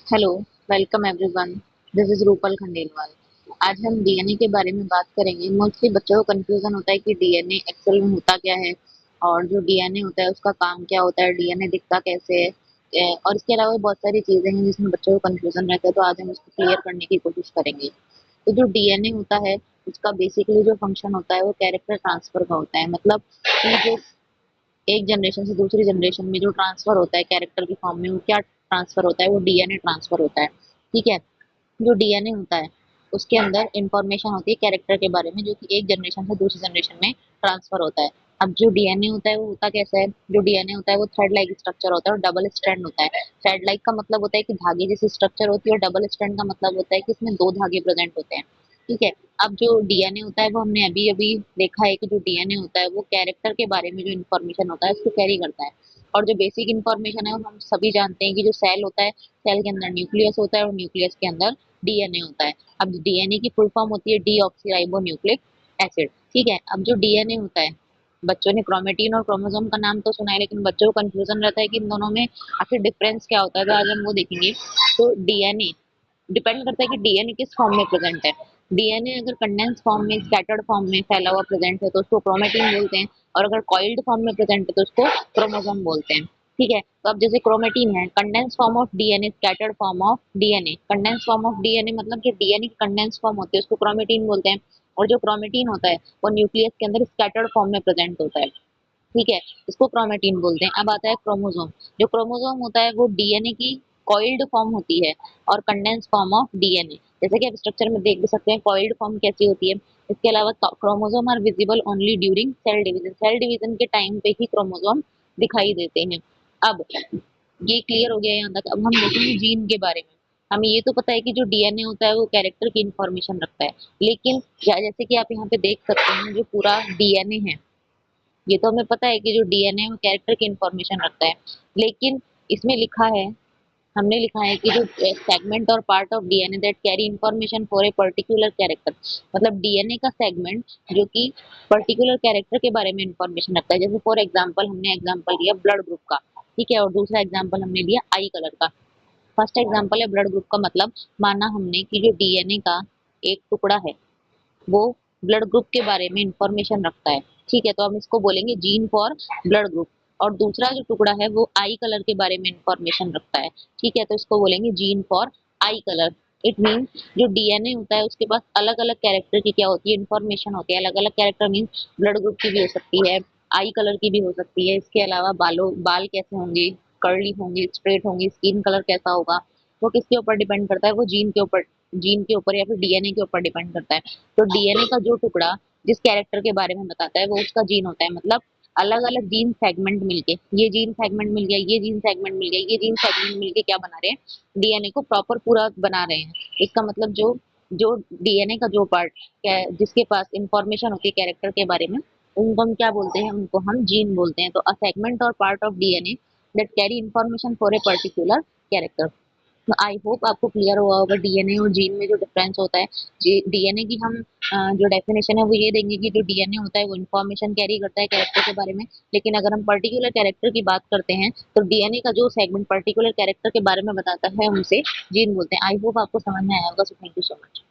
Hello, welcome everyone. This is Rupal Khandelwal. आज हम DNA के बारे में बात करेंगे। मोस्टली बच्चों को कंफ्यूजन होता है कि डीएनए एक्चुअल में होता क्या है और जो डीएनए होता है उसका काम क्या होता है, डीएनए दिखता कैसे है। और इसके अलावा बहुत सारी चीजें हैं जिसमें बच्चों को कंफ्यूजन रहता है, तो आज हम उसको क्लियर करने की कोशिश करेंगे। तो जो डीएनए होता है उसका बेसिकली जो फंक्शन होता है वो कैरेक्टर ट्रांसफर का होता है। मतलब कि जो एक जनरेशन से दूसरी जनरेशन में जो ट्रांसफर होता है कैरेक्टर की फॉर्म में, वो क्या ट्रांसफर होता है, वो डीएनए ट्रांसफर होता है। ठीक है। जो डीएनए होता है उसके अंदर इंफॉर्मेशन होती है कैरेक्टर के बारे में, जो कि एक जनरेशन से दूसरी जनरेशन में ट्रांसफर होता है। अब जो डीएनए होता है वो होता कैसा है? जो डीएनए होता है वो थ्रेड लाइक स्ट्रक्चर होता है और डबल स्ट्रैंड होता है। थ्रेड लाइक का मतलब होता है कि धागे जैसी स्ट्रक्चर होती है, और डबल स्ट्रैंड का मतलब होता है कि इसमें दो धागे प्रेजेंट होते हैं। ठीक है। अब जो डीएनए होता है वो हमने अभी अभी देखा है कि जो डीएनए होता है वो कैरेक्टर के बारे में जो इन्फॉर्मेशन होता है उसको कैरी करता है। और जो बेसिक इन्फॉर्मेशन है वो हम सभी जानते हैं कि जो सेल होता है, सेल के अंदर न्यूक्लियस होता है और न्यूक्लियस के अंदर डीएनए होता है। अब डीएनए की फुल फॉर्म होती है डीऑक्सीराइबो न्यूक्लिक एसिड। ठीक है। अब जो डीएनए होता है, बच्चों ने क्रोमेटिन और क्रोमोसोम का नाम तो सुना है, लेकिन बच्चों को कंफ्यूजन रहता है कि इन दोनों में आखिर डिफरेंस क्या होता है, तो आज हम वो देखेंगे। तो डीएनए डिपेंड करता है कि डीएनए किस फॉर्म में प्रेजेंट है। डीएनए अगर कंडेंस फॉर्म में, स्कैटर्ड फॉर्म में फैला हुआ प्रेजेंट है तो उसको क्रोमेटिन बोलते हैं, और अगर कॉइल्ड फॉर्म में प्रेजेंट है तो उसको क्रोमोसोम बोलते हैं। ठीक है। तो अब जैसे क्रोमेटिन है, condense form of DNA, scattered form of DNA. Condense form of DNA मतलब जो डीएनए की कंडेंस फॉर्म होती है उसको क्रोमेटिन बोलते हैं, और जो क्रोमेटिन होता है वो न्यूक्लियस के अंदर स्कैटर्ड फॉर्म में प्रेजेंट होता है। ठीक है। इसको क्रोमेटिन बोलते हैं। अब आता है क्रोमोसोम। जो क्रोमोसोम होता है वो डीएनए की कॉइल्ड फॉर्म होती है और कंडेंस फॉर्म ऑफ डीएनए। जैसे कि आप स्ट्रक्चर में देख भी सकते हैं कॉइल्ड फॉर्म कैसी होती है। इसके अलावा chromosome are visible only during cell division. Cell division के टाइम पे ही क्रोमोसोम दिखाई देते हैं। अब ये क्लियर हो गया यहाँ तक। अब हम देखेंगे जीन के बारे में। हमें ये तो पता है कि जो डीएनए होता है वो कैरेक्टर की इंफॉर्मेशन रखता है, लेकिन जैसे कि आप यहाँ पे देख सकते हैं जो पूरा डीएनए है, ये तो हमें पता है कि जो डीएनए वो कैरेक्टर की इंफॉर्मेशन रखता है, लेकिन इसमें लिखा है, हमने लिखा है कि जो सेगमेंट और part of DNA that carry information for a particular character. मतलब डीएनए का सेगमेंट जो कि पर्टिकुलर कैरेक्टर के बारे में इंफॉर्मेशन रखता है। जैसे फॉर एग्जांपल हमने एग्जांपल लिया ब्लड ग्रुप का। ठीक है। और दूसरा एग्जांपल हमने लिया आई कलर का। फर्स्ट एग्जांपल है ब्लड ग्रुप का। मतलब माना हमने कि जो डीएनए का एक टुकड़ा है वो ब्लड ग्रुप के बारे में इंफॉर्मेशन रखता है। ठीक है। तो हम इसको बोलेंगे जीन फॉर ब्लड ग्रुप। और दूसरा जो टुकड़ा है वो आई कलर के बारे में इंफॉर्मेशन रखता है। ठीक है। तो इसको बोलेंगे gene for I colour. It mean जो डीएनए होता है उसके पास अलग अलग कैरेक्टर की क्या होती है, इंफॉर्मेशन होती है। अलग अलग कैरेक्टर मीन ब्लड ग्रुप की भी हो सकती है, आई कलर की भी हो सकती है। इसके अलावा बाल कैसे होंगे, कर्ली होंगी, स्ट्रेट होंगी, स्किन कलर कैसा होगा, वो किसके ऊपर डिपेंड करता है, वो जीन के ऊपर या फिर डीएनए के ऊपर डिपेंड करता है। तो डीएनए का जो टुकड़ा जिस कैरेक्टर के बारे में बताता है वो उसका जीन होता है। मतलब अलग अलग जीन सेगमेंट मिलके, ये जीन सेगमेंट मिल गया, ये जीन सेगमेंट मिल गया, ये जीन सेगमेंट मिलके क्या बना रहे हैं, डीएनए को प्रॉपर पूरा बना रहे हैं। इसका मतलब जो जो डीएनए का जो पार्ट जिसके पास इंफॉर्मेशन होती है कैरेक्टर के बारे में, उनको हम क्या बोलते हैं, उनको हम जीन बोलते हैं। तो अ सेगमेंट और part of DNA that carry information for a particular character. I hope आपको क्लियर हुआ होगा डीएनए और जीन में जो डिफरेंस होता है। डीएनए की हम जो डेफिनेशन है वो ये देंगे कि जो डीएनए होता है वो इन्फॉर्मेशन कैरी करता है कैरेक्टर के बारे में, लेकिन अगर हम पर्टिकुलर कैरेक्टर की बात करते हैं तो डीएनए का जो सेगमेंट पर्टिकुलर कैरेक्टर के बारे में बताता है उसे जीन बोलते हैं। आई होप आपको समझ में आया होगा। So thank you so much.